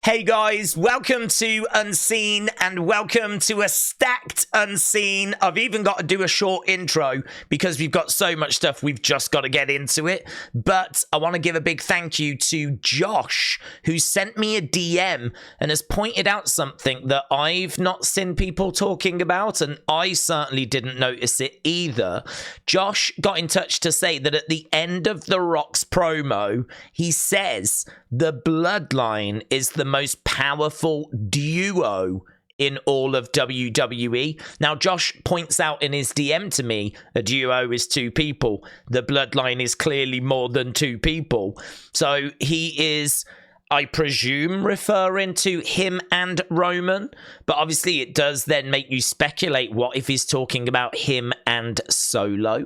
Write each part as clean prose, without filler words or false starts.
Hey guys, welcome to Unseen and welcome to a stacked Unseen. I've even got to do a short intro because we've got so much stuff, we've just got to get into it. But I want to give a big thank you to Josh, who sent me a DM and has pointed out something that I've not seen people talking about, and I certainly didn't notice it either. Josh got in touch to say that at the end of The Rock's promo, he says the Bloodline is the most powerful duo in all of WWE. Now, Josh points out in his DM to me, a duo is two people. The Bloodline is clearly more than two people. So he is, I presume, referring to him and Roman, but obviously it does then make you speculate, what if he's talking about him and Solo?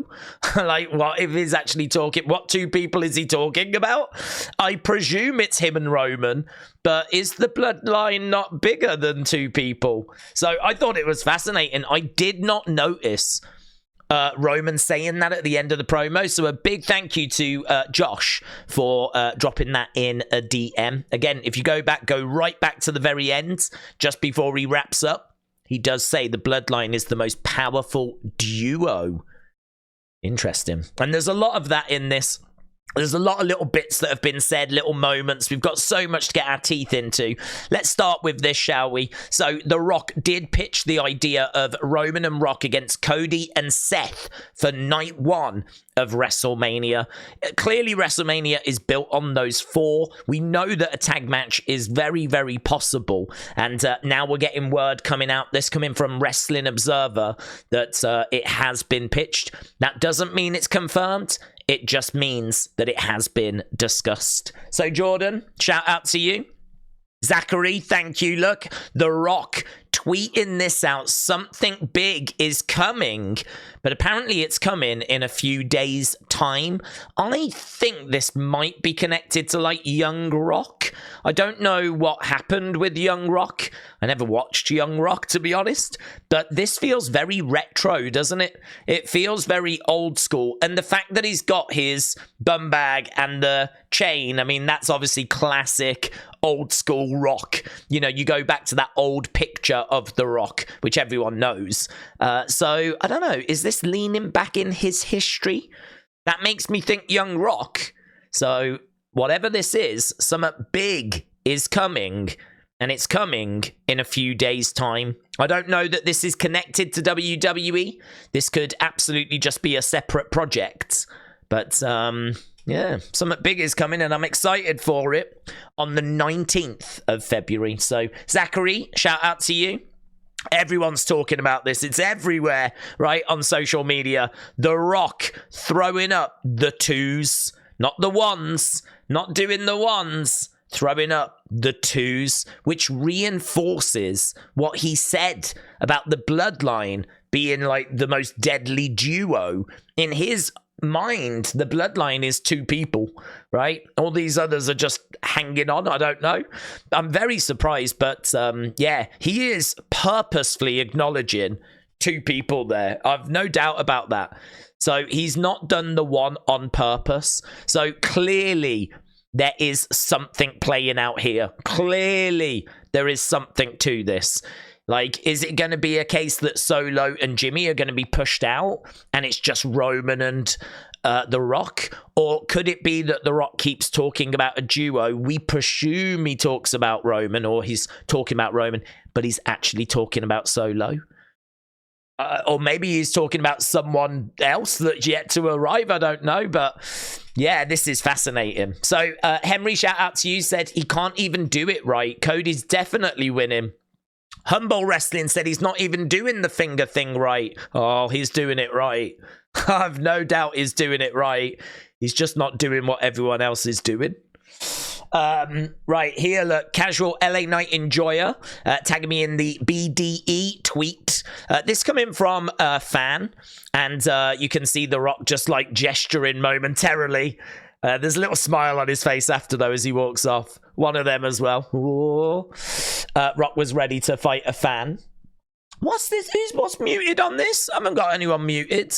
Like, what if he's actually talking, what two people is he talking about? I presume it's him and Roman, but is the Bloodline not bigger than two people? So I thought it was fascinating. I did not notice Roman saying that at the end of the promo, so a big thank you to Josh for dropping that in a DM. Again, if you go right back to the very end, just before he wraps up, he does say the Bloodline is the most powerful duo. Interesting. And there's a lot of that in this. There's a lot of little bits that have been said, little moments. We've got so much to get our teeth into. Let's start with this, shall we? So, The Rock did pitch the idea of Roman and Rock against Cody and Seth for night one of WrestleMania. Clearly, WrestleMania is built on those four. We know that a tag match is very, very possible. And now we're getting word coming out, this coming from Wrestling Observer, that it has been pitched. That doesn't mean it's confirmed. It just means that it has been discussed. So, Jordan, shout out to you. Zachary, thank you. Look, The Rock tweeting this out. Something big is coming, but apparently it's coming in a few days' time. I think this might be connected to, like, Young Rock. I don't know what happened with Young Rock. I never watched Young Rock, to be honest, but this feels very retro, doesn't it? It feels very old school, and the fact that he's got his bum bag and the chain, I mean, that's obviously classic old school Rock. You know, you go back to that old picture of The Rock, which everyone knows. So, I don't know, is this leaning back in his history? That makes me think Young Rock. So, whatever this is, something big is coming, and it's coming in a few days' time. I don't know that this is connected to WWE. This could absolutely just be a separate project. But, yeah, something big is coming, and I'm excited for it on the 19th of February. So, Zachary, shout out to you. Everyone's talking about this. It's everywhere, right, on social media. The Rock throwing up the twos, not the ones, not doing the ones, throwing up the twos, which reinforces what he said about the Bloodline being like the most deadly duo. In his mind, the Bloodline is two people, right? All these others are just hanging on. I don't know. I'm very surprised, but yeah, he is purposefully acknowledging two people there. I've no doubt about that. So he's not done the one on purpose. So clearly there is something playing out here. Clearly there is something to this. Like, is it going to be a case that Solo and Jimmy are going to be pushed out and it's just Roman and The Rock? Or could it be that The Rock keeps talking about a duo? We presume he talks about Roman, or he's talking about Roman, but he's actually talking about Solo. Or maybe he's talking about someone else that's yet to arrive. I don't know, but yeah, this is fascinating. So Henry, shout out to you, said he can't even do it right. Cody's definitely winning. Humble Wrestling said he's not even doing the finger thing right. Oh, he's doing it right. I've no doubt he's doing it right. He's just not doing what everyone else is doing. Right, here, look, Casual LA Night Enjoyer tagging me in the BDE tweet. This coming from a fan, and you can see The Rock just like gesturing momentarily. There's a little smile on his face after, though, as he walks off. One of them as well. Rock was ready to fight a fan. What's this? What's muted on this? I haven't got anyone muted.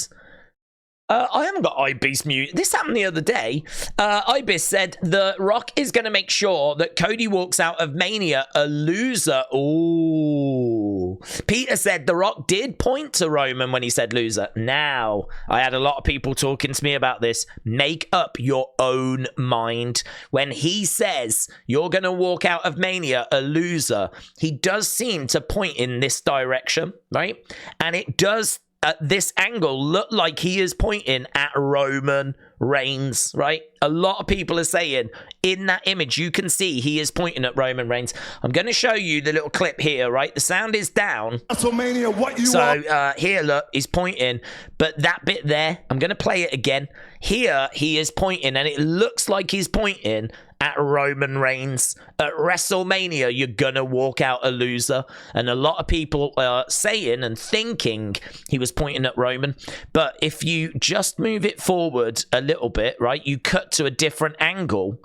I haven't got Ibis mute. This happened the other day. Ibis said The Rock is going to make sure that Cody walks out of Mania a loser. Ooh. Peter said The Rock did point to Roman when he said loser. Now, I had a lot of people talking to me about this. Make up your own mind. When he says you're going to walk out of Mania a loser, he does seem to point in this direction, right? And it does at this angle look like he is pointing at Roman Reigns, right? A lot of people are saying in that image you can see he is pointing at Roman Reigns. I'm going to show you the little clip here, right? The sound is down. WrestleMania, what you so here, look, he's pointing, but that bit there, I'm going to play it again. Here he is pointing, and it looks like he's pointing at Roman Reigns. At WrestleMania, you're gonna walk out a loser. And a lot of people are saying and thinking he was pointing at Roman. But if you just move it forward a little bit, right, you cut to a different angle,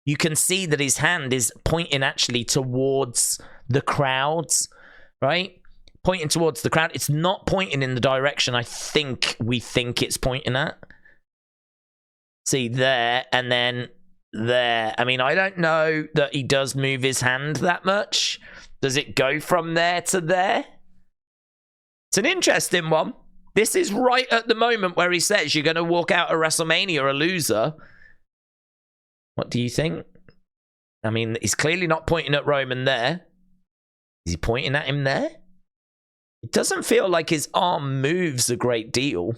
you can see that his hand is pointing actually towards the crowds, right? Pointing towards the crowd. It's not pointing in the direction we think it's pointing at. See there, and then there. I mean, I don't know that he does move his hand that much. Does it go from there to there? It's an interesting one. This is right at the moment where he says you're going to walk out of WrestleMania a loser. What do you think? I mean, he's clearly not pointing at Roman there. Is he pointing at him there? It doesn't feel like his arm moves a great deal.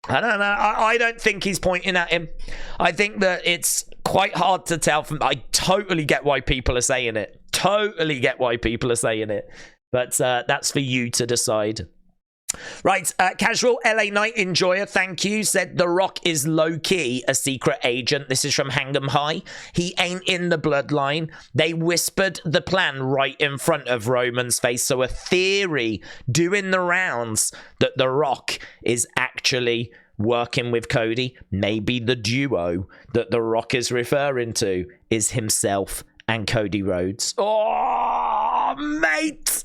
I don't know. I don't think he's pointing at him. I think that it's quite hard to tell from... I totally get why people are saying it. Totally get why people are saying it. But that's for you to decide. Right, Casual LA Night Enjoyer, thank you, said The Rock is low-key a secret agent. This is from Hang'em High. He ain't in the bloodline. They whispered the plan right in front of Roman's face. So a theory doing the rounds that The Rock is actually working with Cody. Maybe the duo that The Rock is referring to is himself and Cody Rhodes. Oh, mate!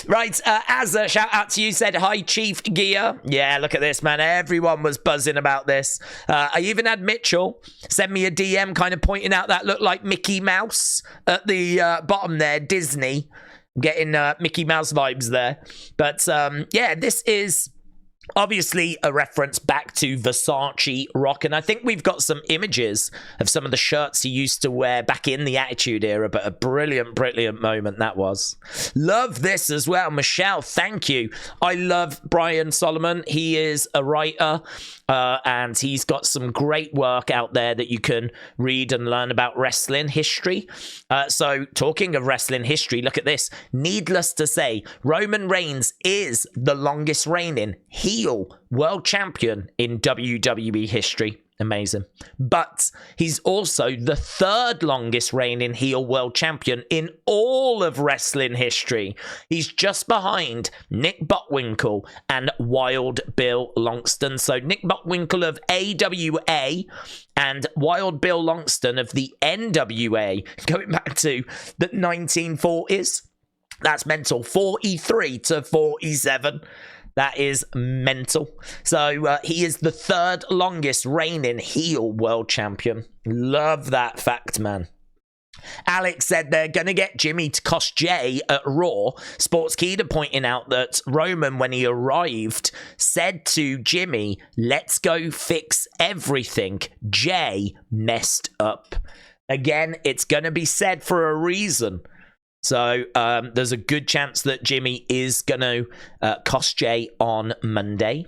Right, Azza, shout out to you, said, hi, Chief Gear. Yeah, look at this, man. Everyone was buzzing about this. I even had Mitchell send me a DM kind of pointing out that looked like Mickey Mouse at the bottom there, Disney. Getting Mickey Mouse vibes there. But, yeah, this is obviously a reference back to Versace Rock, and I think we've got some images of some of the shirts he used to wear back in the Attitude Era, but a brilliant, brilliant moment that was. Love this as well. Michelle, thank you. I love Brian Solomon. He is a writer, and he's got some great work out there that you can read and learn about wrestling history. So talking of wrestling history, look at this. Needless to say, Roman Reigns is the longest reigning heel world champion in WWE history. Amazing. But he's also the third longest reigning heel world champion in all of wrestling history. He's just behind Nick Bockwinkel and Wild Bill Longston. So Nick Bockwinkel of AWA and Wild Bill Longston of the NWA, going back to the 1940s. That's mental. 43 to 47. That is mental. So he is the third longest reigning heel world champion. Love that fact, man. Alex said they're going to get Jimmy to cost Jay at Raw. Sportskeeda pointing out that Roman, when he arrived, said to Jimmy, let's go fix everything. Jay messed up. Again, it's going to be said for a reason. So there's a good chance that Jimmy is going to cost Jay on Monday.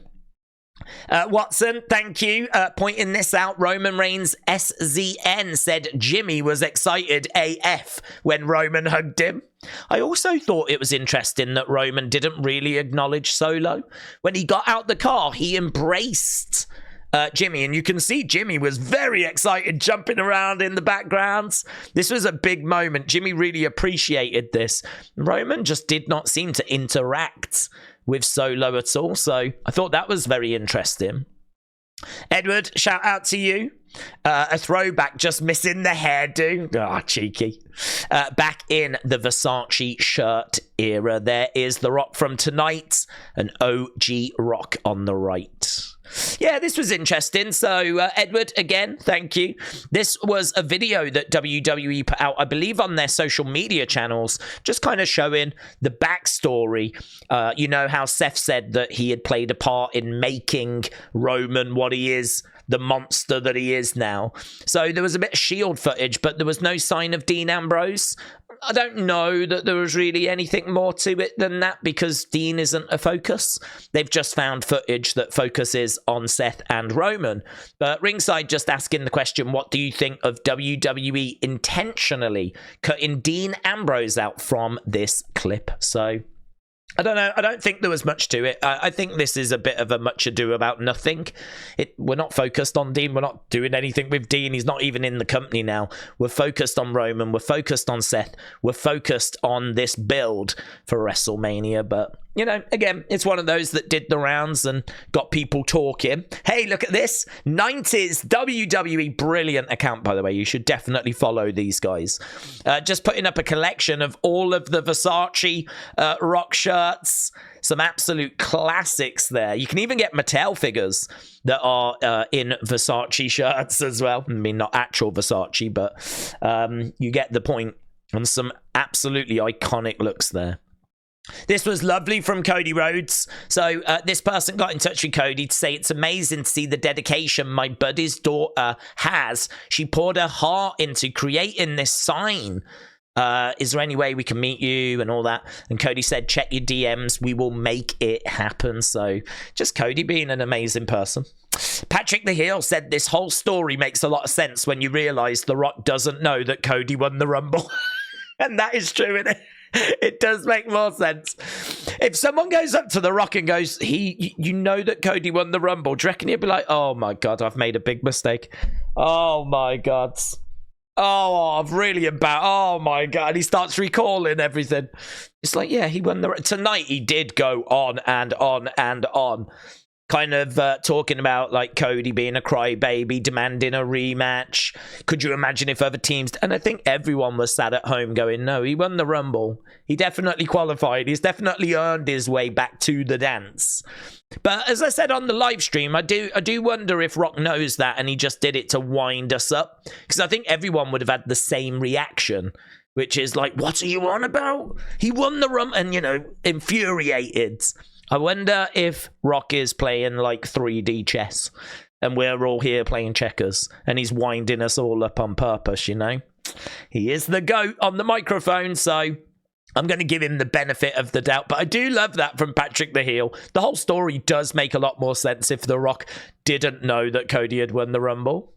Watson, thank you. Pointing this out, Roman Reigns SZN said Jimmy was excited AF when Roman hugged him. I also thought it was interesting that Roman didn't really acknowledge Solo. When he got out the car, he embraced Jimmy, and you can see Jimmy was very excited, jumping around in the background. This was a big moment. Jimmy really appreciated this. Roman just did not seem to interact with Solo at all, so I thought that was very interesting. Edward, shout out to you. A throwback, just missing the hairdo. Ah, cheeky. Back in the Versace shirt era, there is The Rock from Tonight, an OG Rock on the right. Yeah, this was interesting. So, Edward, again, thank you. This was a video that WWE put out, I believe, on their social media channels, just kind of showing the backstory. You know how Seth said that he had played a part in making Roman what he is, the monster that he is now. So there was a bit of Shield footage, but there was no sign of Dean Ambrose. I don't know that there was really anything more to it than that, because Dean isn't a focus. They've just found footage that focuses on Seth and Roman. But Ringside just asking the question, what do you think of WWE intentionally cutting Dean Ambrose out from this clip? So I don't know. I don't think there was much to it. I think this is a bit of a much ado about nothing. We're not focused on Dean. We're not doing anything with Dean. He's not even in the company now. We're focused on Roman. We're focused on Seth. We're focused on this build for WrestleMania. But, you know, again, it's one of those that did the rounds and got people talking. Hey, look at this. 90s WWE. Brilliant account, by the way. You should definitely follow these guys. Just putting up a collection of all of the Versace Rock shirts. Some absolute classics there. You can even get Mattel figures that are in Versace shirts as well. I mean, not actual Versace, but you get the point. And some absolutely iconic looks there. This was lovely from Cody Rhodes. So this person got in touch with Cody to say it's amazing to see the dedication my buddy's daughter has. She poured her heart into creating this sign. Is there any way we can meet you and all that? And Cody said, check your DMs. We will make it happen. So just Cody being an amazing person. Patrick the Heel said this whole story makes a lot of sense when you realize The Rock doesn't know that Cody won the Rumble. And that is true, isn't it? It does make more sense. If someone goes up to The Rock and goes, you know that Cody won the Rumble, do you reckon he'll be like, oh my God, I've made a big mistake. Oh my God. Oh, I've really oh my God. He starts recalling everything. It's like, yeah, he won tonight he did go on and on and on. Kind of talking about like Cody being a crybaby, demanding a rematch. Could you imagine if other teams... And I think everyone was sat at home going, no, he won the Rumble. He definitely qualified. He's definitely earned his way back to the dance. But as I said on the live stream, I do wonder if Rock knows that and he just did it to wind us up. Because I think everyone would have had the same reaction, which is like, what are you on about? He won the Rumble, and, you know, infuriated. I wonder if Rock is playing like 3D chess and we're all here playing checkers and he's winding us all up on purpose, you know? He is the GOAT on the microphone, so I'm going to give him the benefit of the doubt. But I do love that from Patrick the Heel. The whole story does make a lot more sense if The Rock didn't know that Cody had won the Rumble.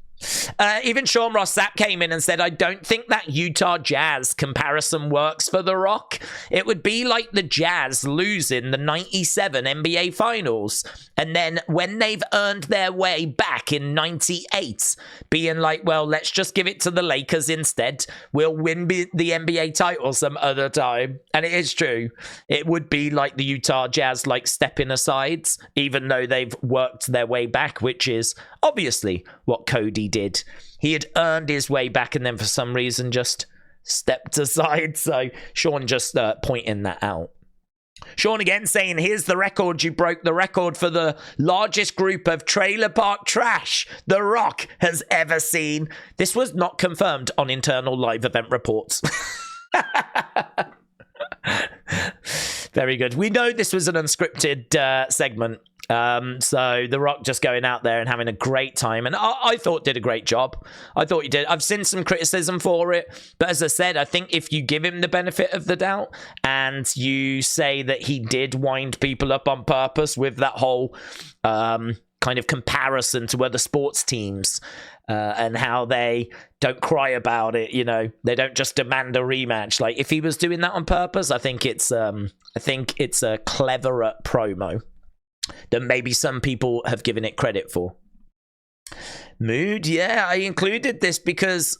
Even Sean Ross Sapp came in and said, I don't think that Utah Jazz comparison works for The Rock. It would be like the Jazz losing the 97 NBA Finals, and then when they've earned their way back in 98, being like, well, let's just give it to the Lakers instead. We'll win the NBA title some other time. And it is true. It would be like the Utah Jazz, like stepping aside, even though they've worked their way back, which is obviously what Cody did. He had earned his way back and then for some reason just stepped aside. So Sean just pointing that out. Sean again saying, here's the record. You broke the record for the largest group of trailer park trash The Rock has ever seen. This was not confirmed on internal live event reports. Very good. We know this was an unscripted segment. So The Rock just going out there and having a great time. And I thought did a great job. I thought he did. I've seen some criticism for it. But as I said, I think if you give him the benefit of the doubt and you say that he did wind people up on purpose with that whole kind of comparison to other sports teams and how they don't cry about it, you know, they don't just demand a rematch. Like if he was doing that on purpose, I think it's a cleverer promo than maybe some people have given it credit for. Mood, yeah, I included this because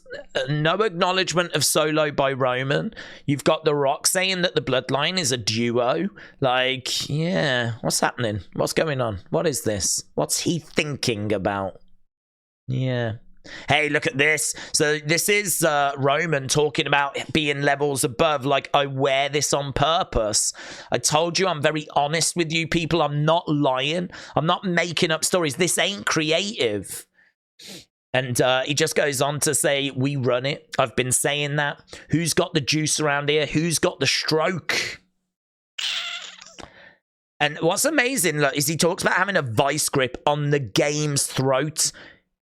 no acknowledgement of Solo by Roman. You've got The Rock saying that the Bloodline is a duo. Like, yeah, what's happening? What's going on? What is this? What's he thinking about? Yeah, Hey, look at this. So this is Roman talking about being levels above. Like, I wear this on purpose. I told you I'm very honest with you people. I'm not lying. I'm not making up stories. This ain't creative. And he just goes on to say, we run it. I've been saying that. Who's got the juice around here? Who's got the stroke? And what's amazing, look, is he talks about having a vice grip on the game's throat.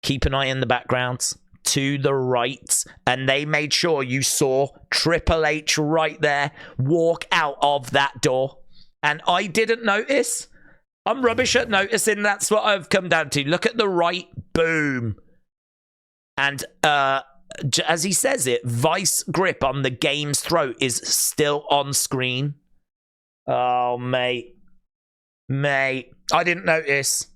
Keep an eye in the background. To the right. And they made sure you saw Triple H right there walk out of that door. And I didn't notice. I'm rubbish at noticing. That's what I've come down to. Look at the right. Boom. And as he says it, vice grip on the game's throat is still on screen. Oh, mate. Mate, I didn't notice.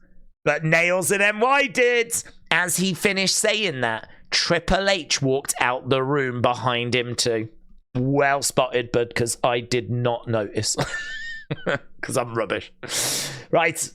But Nails and NY did. As he finished saying that, Triple H walked out the room behind him too. Well spotted, bud, because I did not notice. Because I'm rubbish. Right.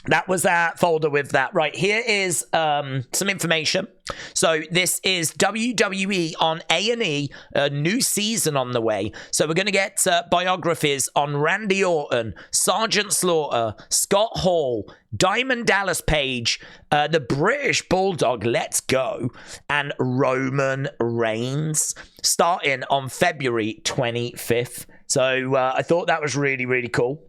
That was that folder with that. Right, here is some information. So this is WWE on A&E, a new season on the way. So we're going to get biographies on Randy Orton, Sergeant Slaughter, Scott Hall, Diamond Dallas Page, the British Bulldog, Let's Go, and Roman Reigns, starting on February 25th. So I thought that was really, really cool.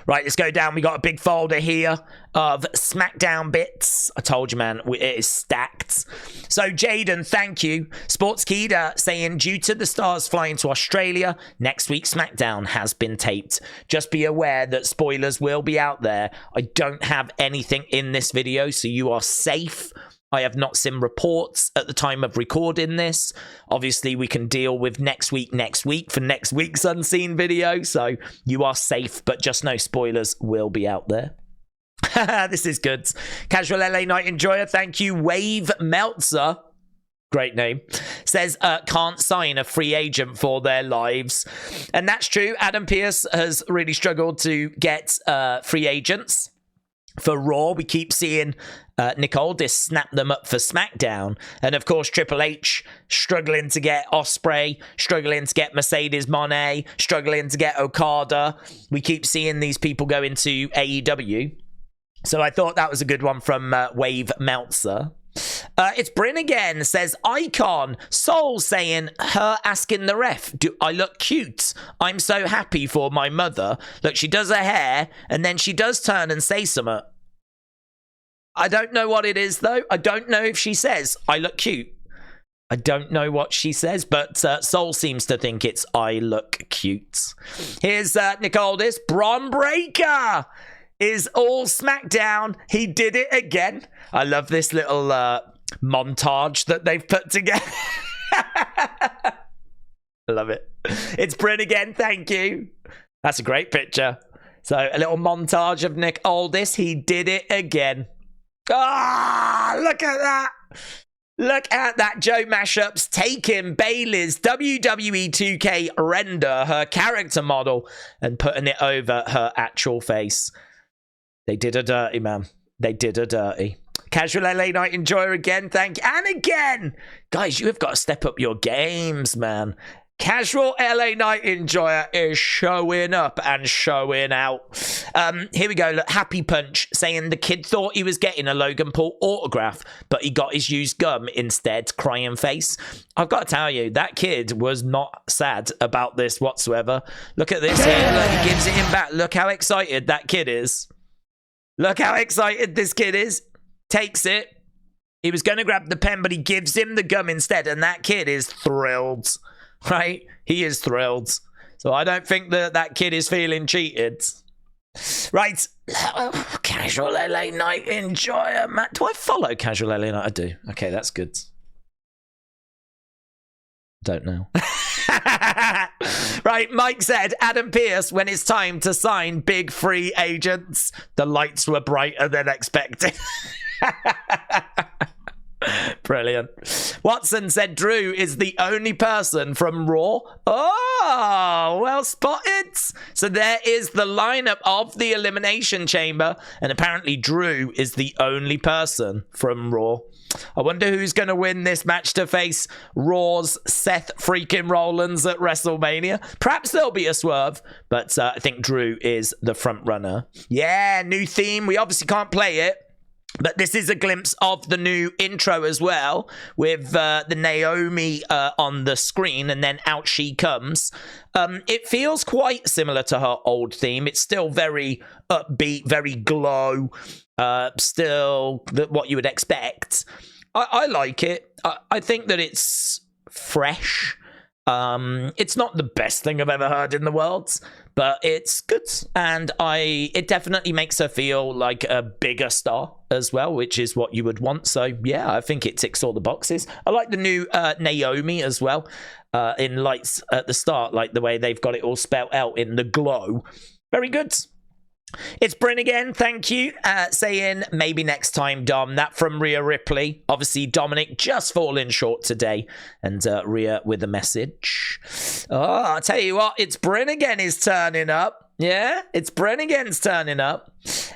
Right, let's go down. We got a big folder here of SmackDown bits. I told you, man, it is stacked. So, Jaden, thank you. Sportskeeda saying, due to the stars flying to Australia, next week's SmackDown has been taped. Just be aware that spoilers will be out there. I don't have anything in this video, so you are safe. I have not seen reports at the time of recording this. Obviously, we can deal with next week for next week's Unseen video. So you are safe, but just no spoilers will be out there. This is good. Casual LA Night Enjoyer, thank you. Wave Meltzer, great name, says can't sign a free agent for their lives. And that's true. Adam Pearce has really struggled to get free agents. For Raw, we keep seeing Nick Aldis snap them up for SmackDown. And of course, Triple H struggling to get Ospreay, struggling to get Mercedes Moné, struggling to get Okada. We keep seeing these people go into AEW. So I thought that was a good one from Wave Meltzer. It's Bryn again, says Icon. Soul saying, her asking the ref, do I look cute? I'm so happy for my mother. Look, she does her hair, and then she does turn and say something. I don't know what it is, though. I don't know if she says, I look cute. I don't know what she says, but Soul seems to think it's I look cute. Here's Nick Aldis. Bron Breakker is all SmackDown. He did it again. I love this little montage that they've put together. I love it. It's Bryn again. Thank you. That's a great picture. So a little montage of Nick Aldis. He did it again. Ah, look at that. Look at that. Joe Mashups taking Bayley's WWE 2K render, her character model, and putting it over her actual face. They did her dirty, man. They did her dirty. Casual LA Night Enjoyer again, thank you. And again, guys, you have got to step up your games, man. Casual LA Night Enjoyer is showing up and showing out. Here we go. Look, Happy Punch saying the kid thought he was getting a Logan Paul autograph, but he got his used gum instead. Crying face. I've got to tell you, that kid was not sad about this whatsoever. Look at this here. Look, he gives it him back. Look how excited that kid is. Look how excited this kid is. Takes it. He was going to grab the pen, but he gives him the gum instead, and that kid is thrilled. Right? He is thrilled. So I don't think that that kid is feeling cheated. Right. Casual LA Night Enjoyer, Matt. Do I follow Casual LA Night? I do. Okay, that's good. Don't know. Right, Mike said, Adam Pearce, when it's time to sign big free agents, the lights were brighter than expected. Brilliant. Watson said Drew is the only person from Raw. Oh, well spotted. So there is the lineup of the Elimination Chamber, and apparently Drew is the only person from Raw. I wonder who's going to win this match to face Raw's Seth freaking Rollins at WrestleMania. Perhaps there'll be a swerve, but I think Drew is the front runner. Yeah, new theme. We obviously can't play it, but this is a glimpse of the new intro as well, with the Naomi on the screen, and then out she comes. It feels quite similar to her old theme. It's still very upbeat, very glow, still what you would expect. I like it. I think that it's fresh. It's not the best thing I've ever heard in the world, but it's good, and it definitely makes her feel like a bigger star as well, which is what you would want. So yeah, I think it ticks all the boxes. I like the new Naomi as well, in lights at the start, like the way they've got it all spelled out in the glow. Very good. It's Bryn again, thank you, saying maybe next time, Dom. That from Rhea Ripley. Obviously, Dominik just falling short today, and Rhea with a message. Oh, I'll tell you what, it's Bryn again is turning up. Yeah, it's Bryn again's turning up.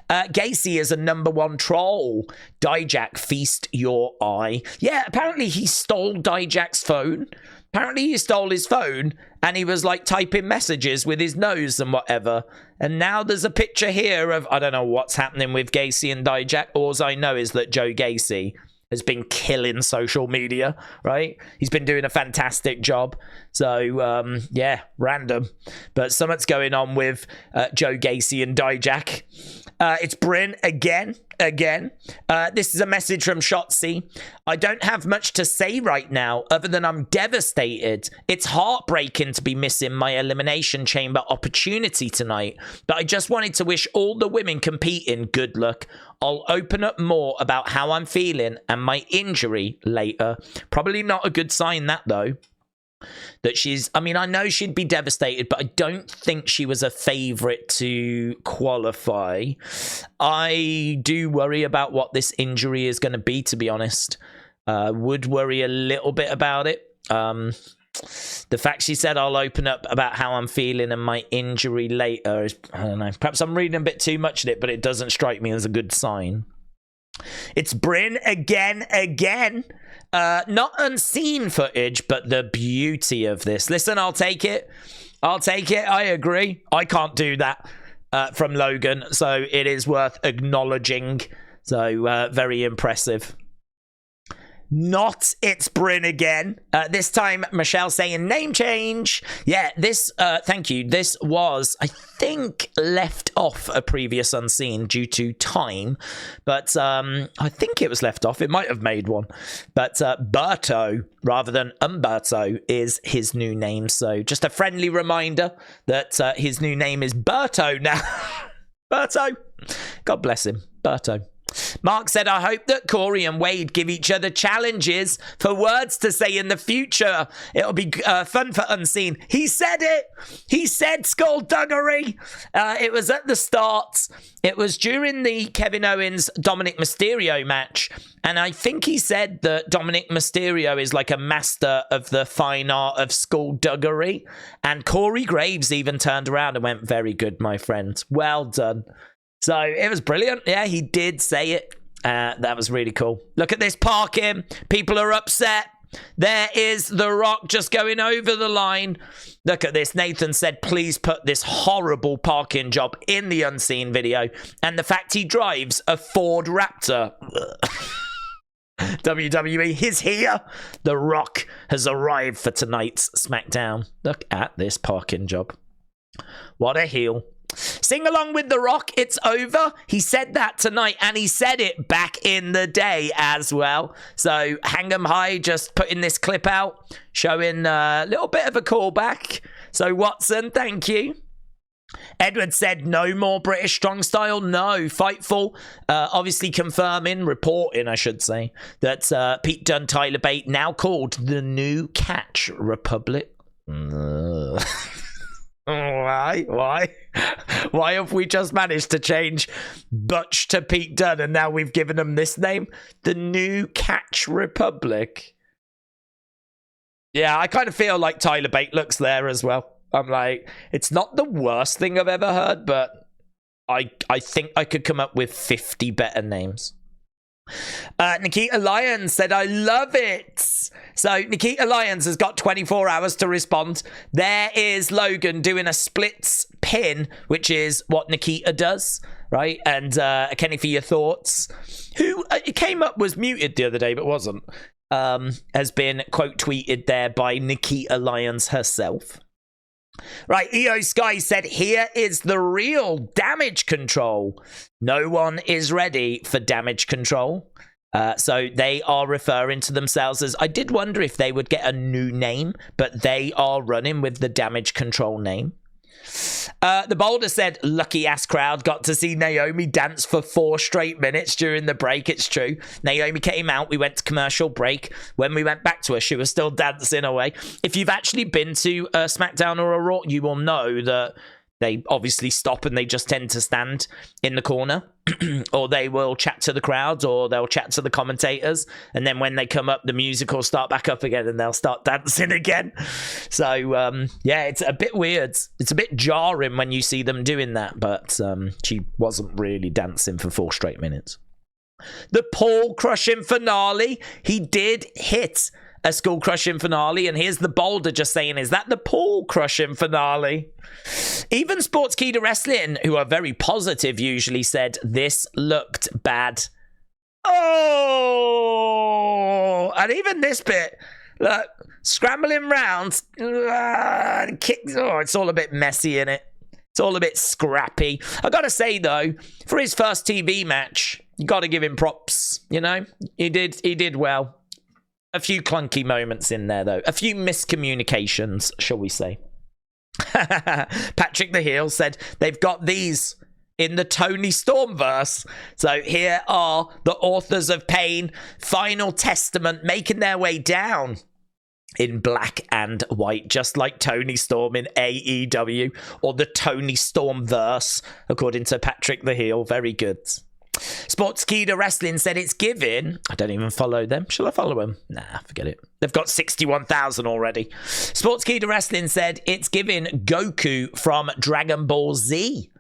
Gacy is a #1 troll. Dijak, feast your eye. Yeah, apparently he stole Dijak's phone. Apparently he stole his phone and he was like typing messages with his nose and whatever. And now there's a picture here of, I don't know what's happening with Gacy and Dijak. All I know is that Joe Gacy has been killing social media, right? He's been doing a fantastic job. So, yeah, random. But something's going on with Joe Gacy and Dijak. It's Bryn again. This is a message from Shotzi. I don't have much to say right now other than I'm devastated. It's heartbreaking to be missing my Elimination Chamber opportunity tonight, but I just wanted to wish all the women competing good luck. I'll open up more about how I'm feeling and my injury later. Probably not a good sign, that though. That I mean, I know she'd be devastated, but I don't think she was a favorite to qualify. I do worry about what this injury is going to be, to be honest. Would worry a little bit about it. The fact she said I'll open up about how I'm feeling and my injury later is, I don't know, perhaps I'm reading a bit too much of it, but it doesn't strike me as a good sign. It's Bryn again. Not unseen footage, but the beauty of this. Listen, I'll take it. I agree. I can't do that from Logan, so it is worth acknowledging. So very impressive. Not It's Bryn again. This time, Michelle saying name change. Yeah, this, thank you. This was, I think, left off a previous unseen due to time. But I think it was left off. It might have made one. But Berto, rather than Umberto, is his new name. So just a friendly reminder that his new name is Berto now. Berto. God bless him. Berto. Mark said, I hope that Corey and Wade give each other challenges for words to say in the future. It'll be fun for Unseen. He said it. He said skullduggery. It was at the start. It was during the Kevin Owens Dominik Mysterio match. And I think he said that Dominik Mysterio is like a master of the fine art of skullduggery. And Corey Graves even turned around and went, very good, my friend. Well done. So it was brilliant. Yeah, he did say it. That was really cool. Look at this parking. People are upset. There is The Rock just going over the line. Look at this. Nathan said, please put this horrible parking job in the unseen video. And the fact he drives a Ford Raptor. WWE, he's here. The Rock has arrived for tonight's Smackdown. Look at this parking job. What a heel. Sing along with The Rock, it's over. He said that tonight, and he said it back in the day as well. So hang 'em high, just putting this clip out, showing a little bit of a callback. So Watson, thank you. Edward said no more British strong style. No, Fightful obviously confirming, reporting I should say, that Pete Dunne, Tyler Bate, now called the New Catch Republic. Why? Why have we just managed to change Butch to Pete Dunne and now we've given them this name? The New Catch Republic. Yeah, I kind of feel like Tyler Bate looks there as well. I'm like, it's not the worst thing I've ever heard, but I think I could come up with 50 better names. Nikkita Lyons said, I love it. So Nikkita Lyons has got 24 hours to respond. There is Logan doing a splits pin, which is what Nikkita does, right? And Kenny, for your thoughts. Who came up was muted the other day, but wasn't. Has been quote tweeted there by Nikkita Lyons herself. Right, Iyo Sky said, here is the real Damage Control. No one is ready for Damage Control. So they are referring to themselves as, I did wonder if they would get a new name, but they are running with the Damage Control name. The Boulder said, lucky ass crowd got to see Naomi dance for 4 straight minutes during the break. It's true. Naomi came out, we went to commercial break. When we went back to her, she was still dancing away. If you've actually been to a Smackdown or a Raw, you will know that they obviously stop and they just tend to stand in the corner, or they will chat to the crowds, or they'll chat to the commentators. And then when they come up, the music will start back up again and they'll start dancing again. So, yeah, it's a bit weird. It's a bit jarring when you see them doing that, but she wasn't really dancing for 4 straight minutes. The Paul crushing finale. He did hit a skull crushing finale, and here's the Boulder just saying, is that the Paul crushing finale? Even Sportskeeda Wrestling, who are very positive usually, said this looked bad. Oh, and even this bit, look, scrambling round, kicks. Oh, it's all a bit messy in it. It's all a bit scrappy. I gotta say though, for his first TV match, you gotta give him props. You know, he did well. A few clunky moments in there, though. A few miscommunications, shall we say. Patrick the Heel said they've got these in the Toni Storm verse. So here are the authors of pain, Final Testament, making their way down in black and white, just like Toni Storm in AEW, or the Toni Storm verse, according to Patrick the Heel. Very good. Sportskeeda Wrestling said it's given. I don't even follow them. Shall I follow them? Nah, forget it. They've got 61,000 already. Sportskeeda Wrestling said it's given Goku from Dragon Ball Z.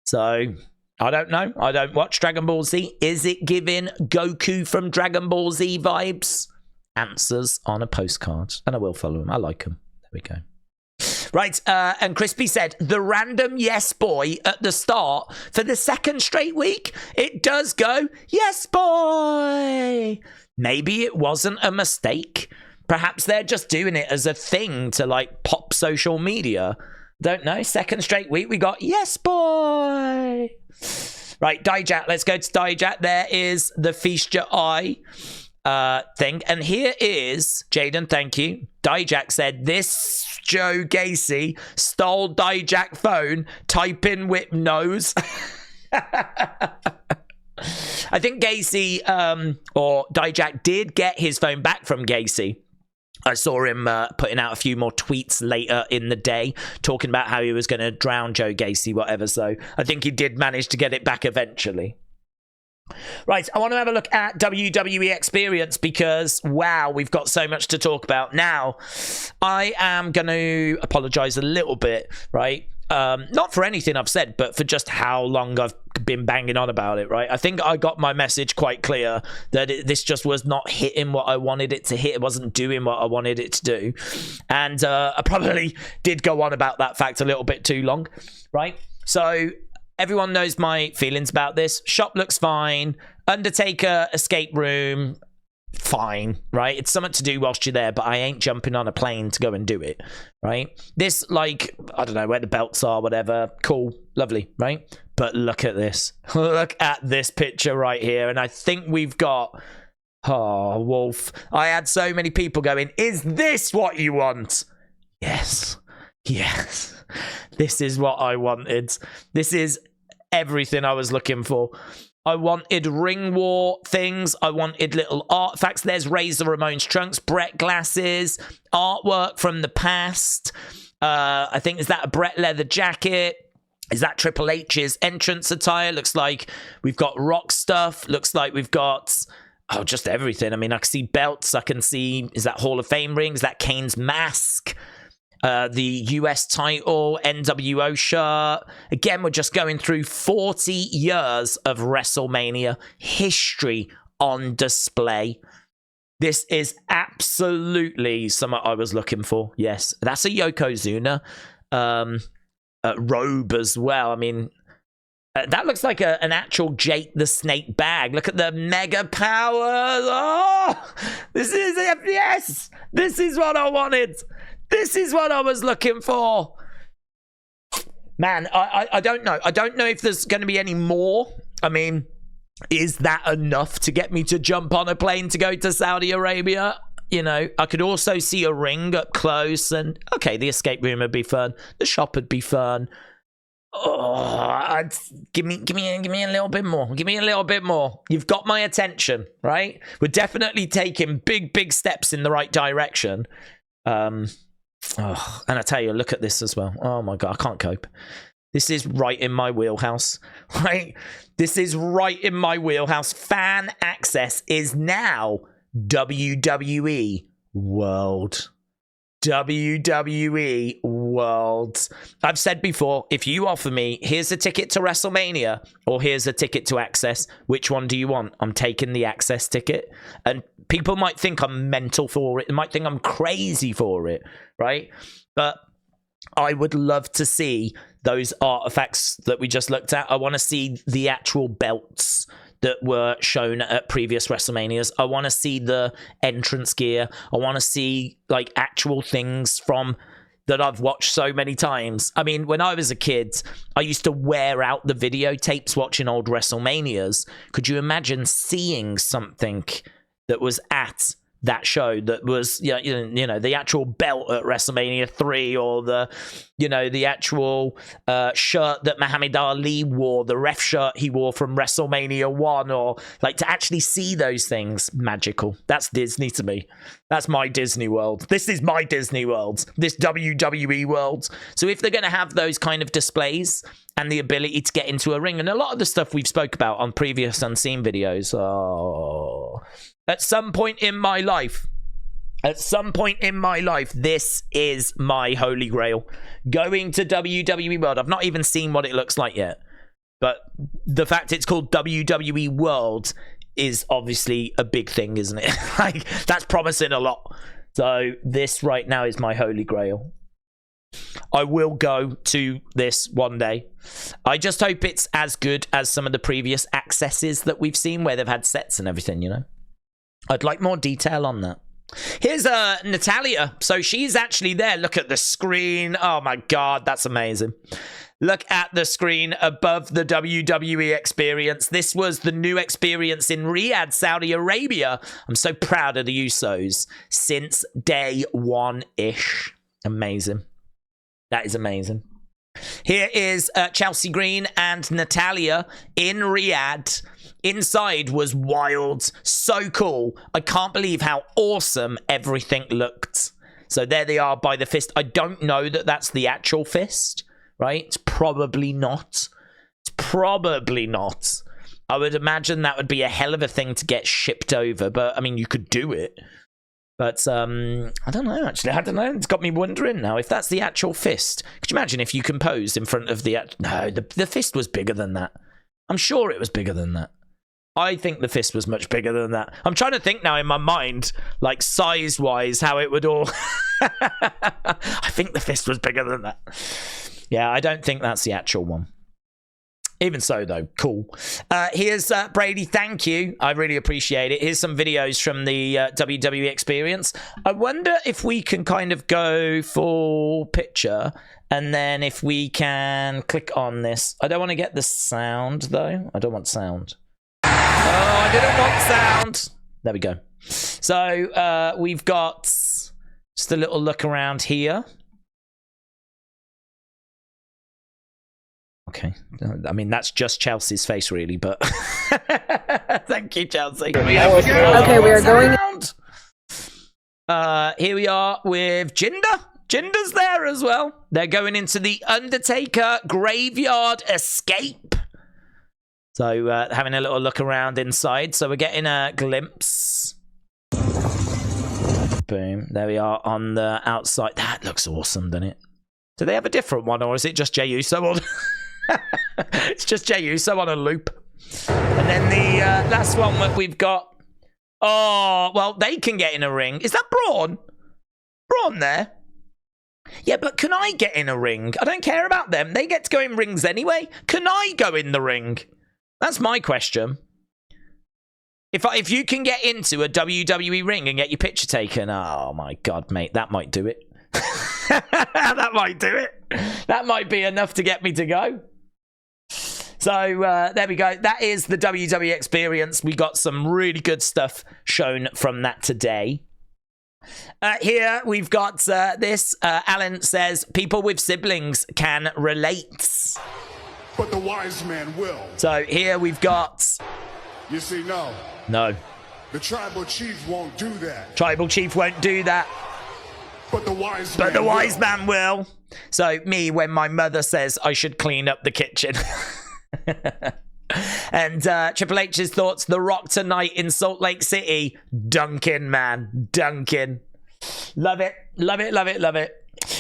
So, I don't know. I don't watch Dragon Ball Z. Is it giving Goku from Dragon Ball Z vibes? Answers on a postcard. And I will follow them. I like them. There we go. Right, and Crispy said, the random yes boy at the start for the 2nd straight week, it does go, yes boy. Maybe it wasn't a mistake. Perhaps they're just doing it as a thing to, like, pop social media. Don't know. 2nd straight week, we got yes boy. Right, Dijak, let's go to Dijak. There is the Feast Your Eye thing. And here is, Jaden, thank you. Dijak said, this Joe Gacy stole Dijak phone, type in whip nose. I think Gacy or Dijak did get his phone back from Gacy. I saw him putting out a few more tweets later in the day talking about how he was going to drown Joe Gacy, whatever. So I think he did manage to get it back eventually. Right, I want to have a look at WWE Experience because, wow, we've got so much to talk about. Now, I am going to apologise a little bit, right? Not for anything I've said, but for just how long I've been banging on about it, right? I think I got my message quite clear that this just was not hitting what I wanted it to hit. It wasn't doing what I wanted it to do. And I probably did go on about that fact a little bit too long, right? So everyone knows my feelings about this. Shop looks fine. Undertaker escape room, fine, right? It's something to do whilst you're there, but I ain't jumping on a plane to go and do it, right? This, like, I don't know where the belts are, whatever. Cool, lovely, right? But look at this. Look at this picture right here. And I think we've got, oh, Wolf. I had so many people going, is this what you want? Yes. Yes. This is what I wanted. This is everything I was looking for. I wanted ring war things. I wanted little artifacts. There's Razor Ramon's trunks, Brett glasses, artwork from the past. I think, is that a Brett leather jacket? Is that Triple H's entrance attire? Looks like we've got Rock stuff. Looks like we've got, oh, just everything. I mean, I can see belts. I can see, is that Hall of Fame rings? Is that Kane's mask? The US title, NWO shirt. Again, we're just going through 40 years of WrestleMania history on display. This is absolutely something I was looking for. Yes, that's a Yokozuna robe as well. I mean, that looks like an actual Jake the Snake bag. Look at the mega powers. Oh, this is it. Yes, this is what I wanted. This is what I was looking for. Man, I don't know. I don't know if there's going to be any more. I mean, is that enough to get me to jump on a plane to go to Saudi Arabia? You know, I could also see a ring up close, and okay, the escape room would be fun. The shop would be fun. Oh, give me a little bit more. Give me a little bit more. You've got my attention, right? We're definitely taking big steps in the right direction. And I tell you, look at this as well. Oh my God, I can't cope. This is right in my wheelhouse, right? This is right in my wheelhouse. Fan access is now WWE World. WWE World. I've said before, if you offer me, here's a ticket to WrestleMania or here's a ticket to Axxess, which one do you want? I'm taking the Axxess ticket. And people might think I'm mental for it. They might think I'm crazy for it, right? But I would love to see those artifacts that we just looked at. I want to see the actual belts that were shown at previous WrestleManias. I want to see the entrance gear. I want to see like actual things from that I've watched so many times. I mean, when I was a kid, I used to wear out the videotapes watching old WrestleManias. Could you imagine seeing something that was at that show that was, you know, the actual belt at WrestleMania 3 or the, you know, the actual shirt that Muhammad Ali wore, the ref shirt he wore from WrestleMania 1, or like to actually see those things, magical. That's Disney to me. That's my Disney World. This is my Disney World, this WWE World. So if they're going to have those kind of displays and the ability to get into a ring, and a lot of the stuff we've spoke about on previous Unseen videos, at some point in my life, this is my holy grail. Going to WWE World. I've not even seen what it looks like yet. But the fact it's called WWE World is obviously a big thing, isn't it? Like, that's promising a lot. So this right now is my holy grail. I will go to this one day. I just hope it's as good as some of the previous Axxesses that we've seen where they've had sets and everything, you know? I'd like more detail on that. Here's Natalya. So she's actually there. Look at the screen. Oh my God, that's amazing. Look at the screen above the WWE Experience. This was the new experience in Riyadh, Saudi Arabia. I'm so proud of the Usos since day one-ish. Amazing. That is amazing. Here is Chelsea Green and Natalya in Riyadh. Inside was wild, so cool. I can't believe how awesome everything looked. So there they are by the fist. I don't know that that's the actual fist, right? It's probably not. It's probably not. I would imagine that would be a hell of a thing to get shipped over, but I mean, you could do it. But I don't know, actually. I don't know. It's got me wondering now if that's the actual fist. Could you imagine if you composed in front of the... No, the fist was bigger than that. I'm sure it was bigger than that. I think the fist was much bigger than that. I'm trying to think now in my mind, like size-wise, how it would all... I think the fist was bigger than that. Yeah, I don't think that's the actual one. Even so, though, cool. Here's Brady. Thank you. I really appreciate it. Here's some videos from the WWE Experience. I wonder if we can kind of go full picture, and then if we can click on this. I don't want to get the sound, though. I don't want sound. Oh, I didn't want sound. There we go. So we've got just a little look around here. Okay, I mean, that's just Chelsea's face, really, but thank you, Chelsea. Okay, we are going. Here we are with Jinder Jinder's there as well. They're going into the Undertaker Graveyard Escape. So having a little look around inside. So we're getting a glimpse. Boom. There we are on the outside. That looks awesome, doesn't it? Do they have a different one, or is it just Jey Uso on? It's just Jey Uso on a loop. And then the last one that we've got. Oh, well, they can get in a ring. Is that Braun? Braun there? Yeah, but can I get in a ring? I don't care about them. They get to go in rings anyway. Can I go in the ring? That's my question. If you can get into a WWE ring and get your picture taken, oh my God, mate, that might do it. That might do it. That might be enough to get me to go. So there we go. That is the WWE Experience. We got some really good stuff shown from that today. Here we've got this. Alan says, people with siblings can relate. But the wise man will. So here we've got... You see, no. No. The tribal chief won't do that. Tribal chief won't do that. But the wise man will. So me, when my mother says I should clean up the kitchen. And Triple H's thoughts, The Rock tonight in Salt Lake City. Dunkin', man. Dunkin'. Love it. Love it, love it, love it.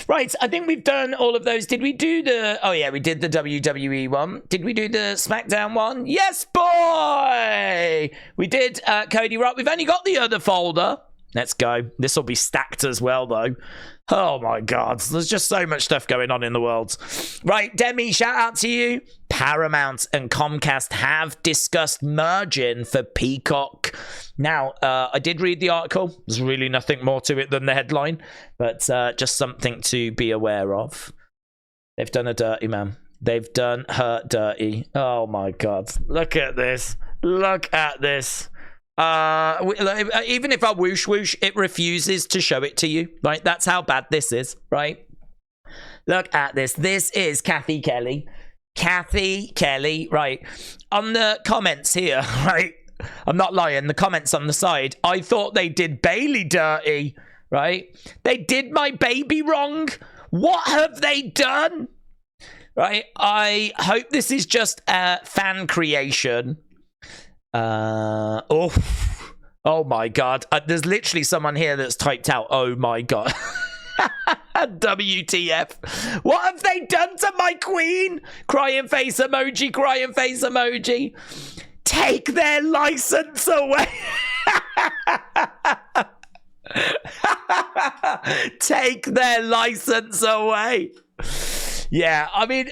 Right, I think we've done all of those. Did we do the... Oh, yeah, we did the WWE one. Did we do the SmackDown one? Yes, boy! We did Cody Rock. We've only got the other folder. Let's go. This will be stacked as well, though. Oh, my God. There's just so much stuff going on in the world. Right, Demi, shout out to you. Paramount and Comcast have discussed merging for Peacock. Now, I did read the article. There's really nothing more to it than the headline, but just something to be aware of. They've done her dirty, man. They've done her dirty. Oh, my God. Look at this. Look at this. Even if I whoosh whoosh, it refuses to show it to you, right? That's how bad this is, right? Look at this. This is Cathy Kelley. Cathy Kelley, right? On the comments here, right? I'm not lying. The comments on the side, I thought they did Bayley dirty, right? They did my baby wrong. What have they done? Right? I hope this is just a fan creation. Oh my God. There's literally someone here that's typed out, oh my God. WTF. What have they done to my queen? Crying face emoji, crying face emoji. Take their license away. Take their license away. Yeah, I mean,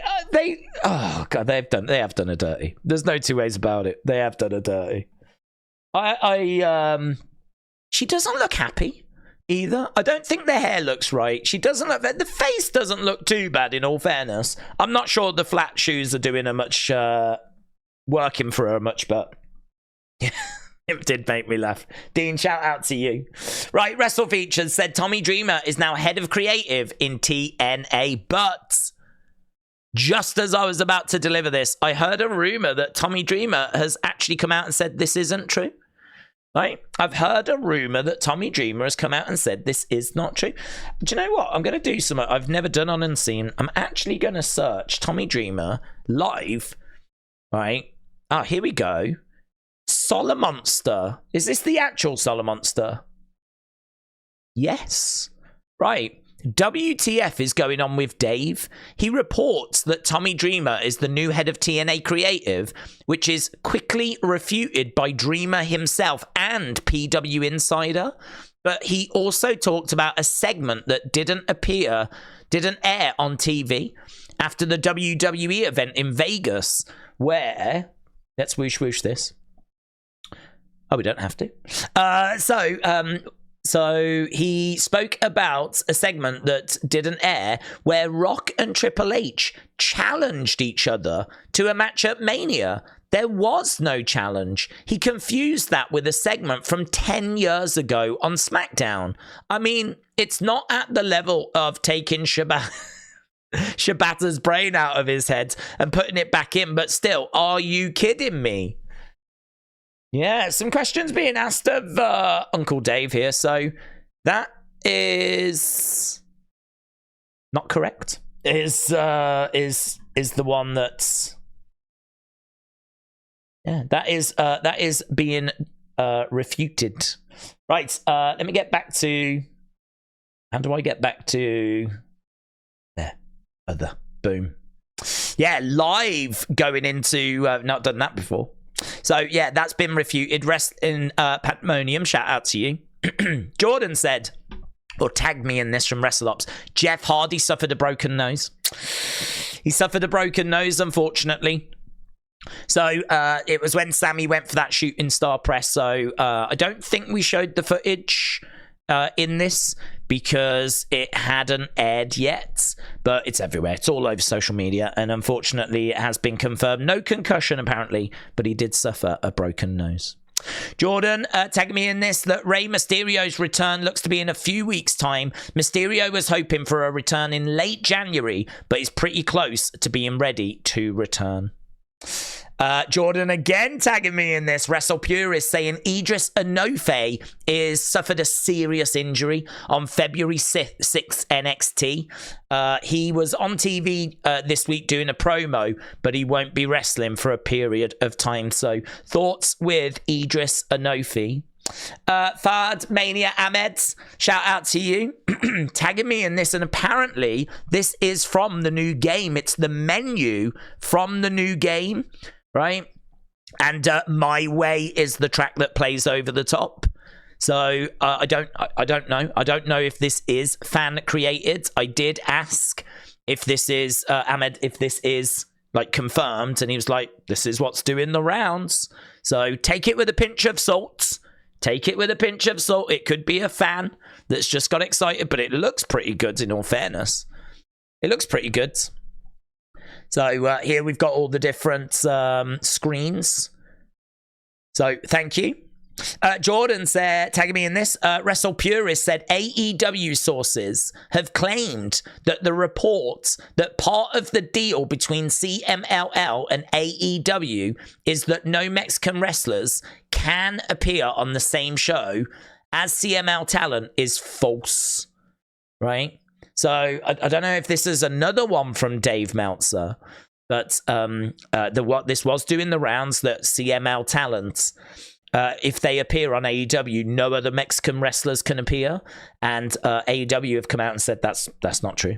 oh God, they have done a dirty. There's no two ways about it. They have done a dirty. She doesn't look happy either. I don't think the hair looks right. She doesn't look, the face doesn't look too bad, in all fairness. I'm not sure the flat shoes are doing her much, working for her much, but it did make me laugh. Dean, shout out to you. Right, Wrestle Features said Tommy Dreamer is now head of creative in TNA, but just as I was about to deliver this, I heard a rumor that Tommy Dreamer has actually come out and said this isn't true. Right? I've heard a rumor that Tommy Dreamer has come out and said this is not true. Do you know what? I'm going to do something I've never done on Unseen. I'm actually going to search Tommy Dreamer live. Right? Oh, here we go. Solomonster. Is this the actual Solomonster? Yes. Right. WTF is going on with Dave. He reports that Tommy Dreamer is the new head of TNA Creative, which is quickly refuted by Dreamer himself and PW Insider. But he also talked about a segment that didn't air on TV after the WWE event in Vegas, where, let's whoosh whoosh this. Oh, we don't have to. So he spoke about a segment that didn't air where Rock and Triple H challenged each other to a match at Mania. There was no challenge. He confused that with a segment from 10 years ago on SmackDown. I mean, it's not at the level of taking Shibata's brain out of his head and putting it back in, but still, are you kidding me? Yeah, some questions being asked of Uncle Dave here. So that is not correct. Is the one that's that is being refuted. Right, let me get back to, how do I get back to there? Other, boom. Yeah, live going into not done that before. So yeah, that's been refuted. Rest in Pandemonium, shout out to you. Jordan said, or tagged me in this from WrestleOps, Jeff Hardy suffered a broken nose. He suffered a broken nose, unfortunately. So it was when Sammy went for that shooting star press. So I don't think we showed the footage in this because it hadn't aired yet, but it's everywhere. It's all over social media, and unfortunately it has been confirmed. No concussion apparently, but he did suffer a broken nose. Jordan, tag me in this, that Rey Mysterio's return looks to be in a few weeks' time. Mysterio was hoping for a return in late January, but is pretty close to being ready to return. Jordan again tagging me in this. Wrestle Purist saying Edris Enofe is suffered a serious injury on February 6th NXT. He was on TV this week doing a promo, but he won't be wrestling for a period of time. So thoughts with Edris Enofe. Fard Mania Ahmed, shout out to you. Tagging me in this, and apparently this is from the new game. It's the menu from the new game, right? And My Way is the track that plays over the top. So I don't know. I don't know if this is fan created. I did ask if this is Ahmed, if this is like confirmed, and he was like, this is what's doing the rounds. So take it with a pinch of salt. Take it with a pinch of salt. It could be a fan that's just got excited, but it looks pretty good in all fairness. It looks pretty good. So here we've got all the different screens. So thank you. Jordan said, tagging me in this, Wrestle Purist said AEW sources have claimed that the reports that part of the deal between CMLL and AEW is that no Mexican wrestlers can appear on the same show as CML talent is false, right? So I don't know if this is another one from Dave Meltzer, but what this was doing the rounds that CML talent, if they appear on AEW, no other Mexican wrestlers can appear, and AEW have come out and said that's not true.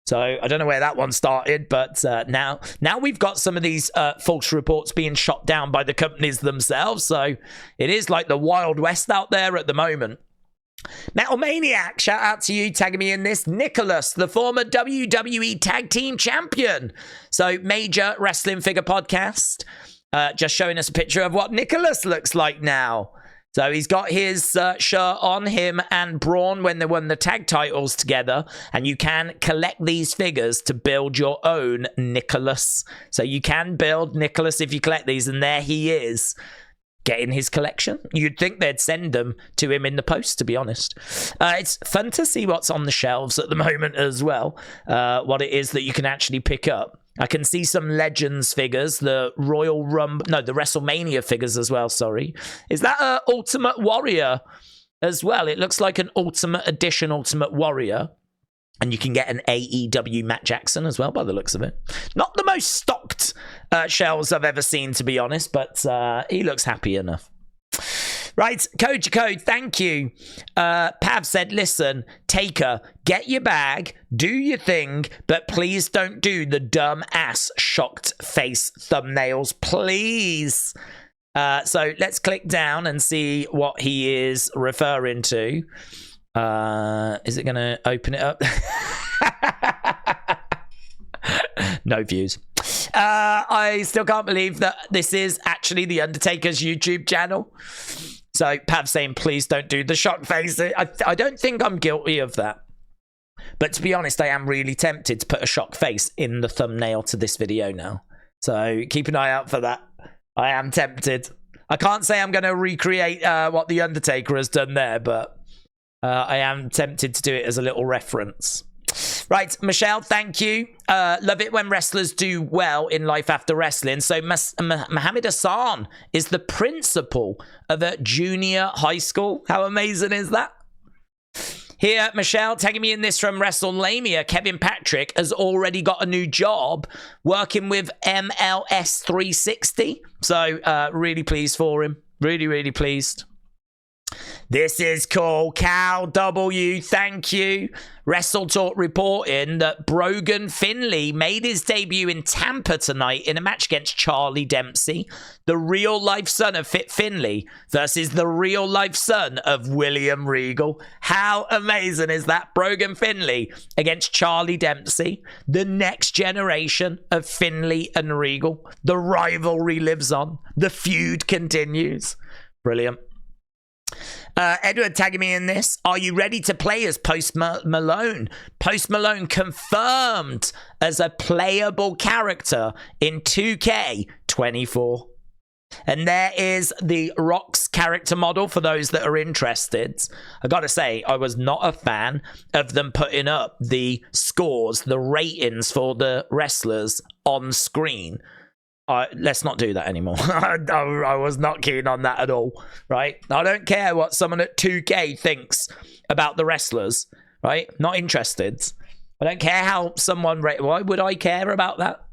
So I don't know where that one started, but now we've got some of these false reports being shot down by the companies themselves. So it is like the Wild West out there at the moment. Metal Maniac, shout out to you, tagging me in this. Nicholas, the former WWE Tag Team Champion. So Major Wrestling Figure Podcast. Just showing us a picture of what Nicholas looks like now. So he's got his shirt on, him and Braun, when they won the tag titles together. And you can collect these figures to build your own Nicholas. So you can build Nicholas if you collect these. And there he is, getting his collection. You'd think they'd send them to him in the post, to be honest. It's fun to see what's on the shelves at the moment as well. What it is that you can actually pick up. I can see some Legends figures, the Royal Rumble, no, the WrestleMania figures as well, sorry. Is that an Ultimate Warrior as well? It looks like an Ultimate Edition Ultimate Warrior. And you can get an AEW Matt Jackson as well, by the looks of it. Not the most stocked shells I've ever seen, to be honest, but he looks happy enough. Right, Code, thank you. Pav said, listen, Taker, get your bag, do your thing, but please don't do the dumb ass shocked face thumbnails, please. So let's click down and see what he is referring to. Is it going to open it up? No views. I still can't believe that this is actually The Undertaker's YouTube channel. So Pav saying, please don't do the shock face. I don't think I'm guilty of that. But to be honest, I am really tempted to put a shock face in the thumbnail to this video now. So keep an eye out for that. I am tempted. I can't say I'm going to recreate what The Undertaker has done there, but I am tempted to do it as a little reference. Right, Michelle, thank you. Love it when wrestlers do well in life after wrestling. So Muhammed Hassan is the principal of a junior high school. How amazing is that? Here, Michelle, tagging me in this from WrestleMania. Kevin Patrick has already got a new job working with MLS 360. So, really pleased for him. Really, really pleased. This is cool. Cal W, thank you. Wrestle Talk reporting that Brogan Finlay made his debut in Tampa tonight in a match against Charlie Dempsey, the real-life son of Fit Finlay versus the real-life son of William Regal. How amazing is that? Brogan Finlay against Charlie Dempsey, the next generation of Finlay and Regal. The rivalry lives on. The feud continues. Brilliant. Edward tagging me in this. Are you ready to play as Post Malone? Post Malone confirmed as a playable character in 2K24. And there is the Rock's character model for those that are interested. I gotta say, I was not a fan of them putting up the scores, the ratings for the wrestlers on screen. Let's not do that anymore. I was not keen on that at all, right? I don't care what someone at 2K thinks about the wrestlers, right? Not interested. I don't care how someone... Why would I care about that?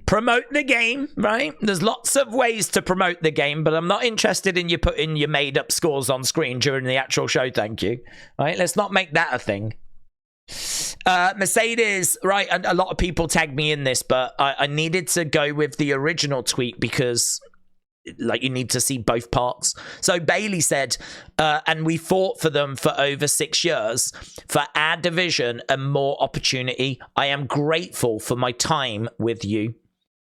Promote the game, right? There's lots of ways to promote the game, but I'm not interested in you putting your made-up scores on screen during the actual show, thank you. Right? Let's not make that a thing. Mercedes, right, and a lot of people tagged me in this, but I needed to go with the original tweet because like you need to see both parts. So Bayley said, and we fought for them for over 6 years for our division and more opportunity. I am grateful for my time with you.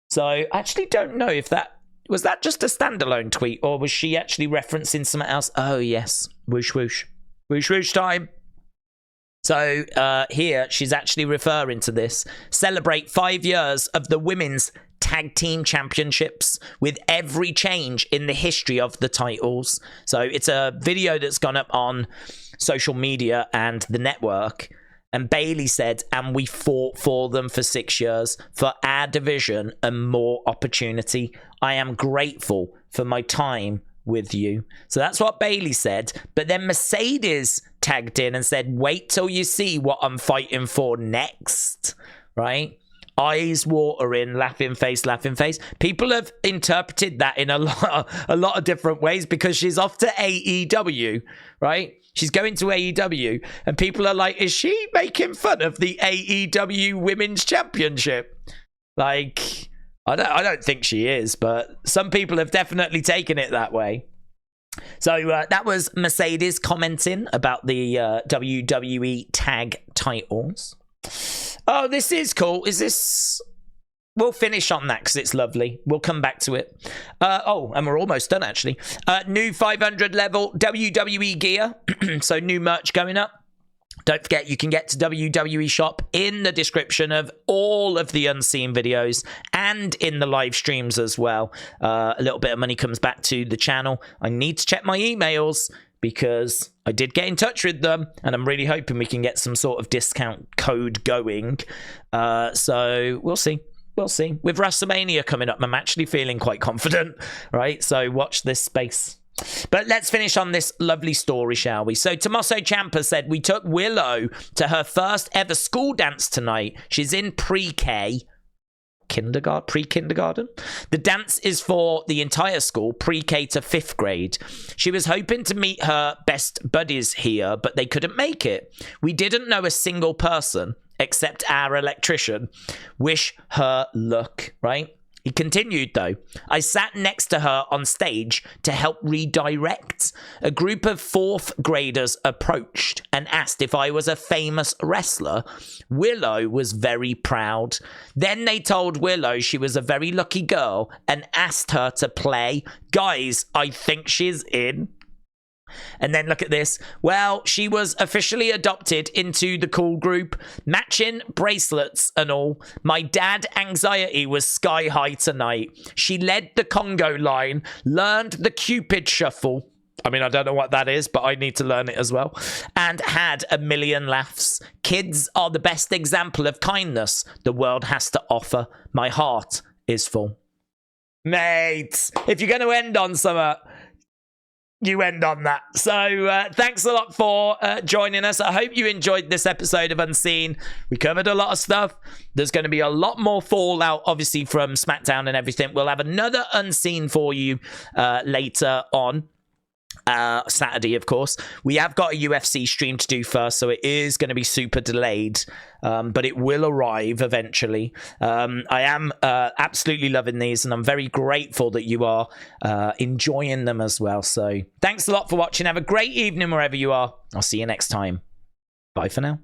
So I actually don't know if that was that just a standalone tweet or was she actually referencing something else. Oh yes, whoosh whoosh whoosh whoosh time. So here, she's actually referring to this. Celebrate 5 years of the Women's Tag Team Championships with every change in the history of the titles. So it's a video that's gone up on social media and the network. And Bayley said, and we fought for them for 6 years, for our division and more opportunity. I am grateful for my time with you. So that's what Bayley said. But then Mercedes tagged in and said, wait till you see what I'm fighting for next. Right? Eyes watering, laughing face, laughing face. People have interpreted that in a lot of different ways because she's off to AEW, right? She's going to AEW and people are like, is she making fun of the AEW Women's Championship? Like, I don't think she is, but some people have definitely taken it that way. So that was Mercedes commenting about the WWE tag titles. Oh, this is cool. Is this... We'll finish on that because it's lovely. We'll come back to it. Oh, and we're almost done, actually. New 500 level WWE gear. So new merch going up. Don't forget, you can get to WWE Shop in the description of all of the unseen videos and in the live streams as well. A little bit of money comes back to the channel. I need to check my emails because I did get in touch with them and I'm really hoping we can get some sort of discount code going. So we'll see. We'll see. With WrestleMania coming up, I'm actually feeling quite confident, right? So watch this space. But let's finish on this lovely story, shall we? So Tommaso Ciampa said, we took Willow to her first ever school dance tonight. She's in pre-K. Pre-kindergarten. The dance is for the entire school, pre-K to 5th grade. She was hoping to meet her best buddies here, but they couldn't make it. We didn't know a single person except our electrician. Wish her luck, right? He continued, though. I sat next to her on stage to help redirect. A group of 4th graders approached and asked if I was a famous wrestler. Willow was very proud. Then they told Willow she was a very lucky girl and asked her to play. Guys, I think she's in. And then look at this. Well, she was officially adopted into the cool group, matching bracelets and all. My dad anxiety was sky high tonight. She led the Congo line, learned the Cupid shuffle. I mean, I don't know what that is, but I need to learn it as well. And had a million laughs. Kids are the best example of kindness the world has to offer. My heart is full. Mate, if you're going to end on something... you end on that. So thanks a lot for joining us. I hope you enjoyed this episode of Unseen. We covered a lot of stuff. There's going to be a lot more fallout, obviously, from SmackDown and everything. We'll have another Unseen for you later on. Saturday, of course. We have got a UFC stream to do first, so it is going to be super delayed, but it will arrive eventually. I am absolutely loving these, and I'm very grateful that you are enjoying them as well. So thanks a lot for watching. Have a great evening wherever you are. I'll see you next time. Bye for now.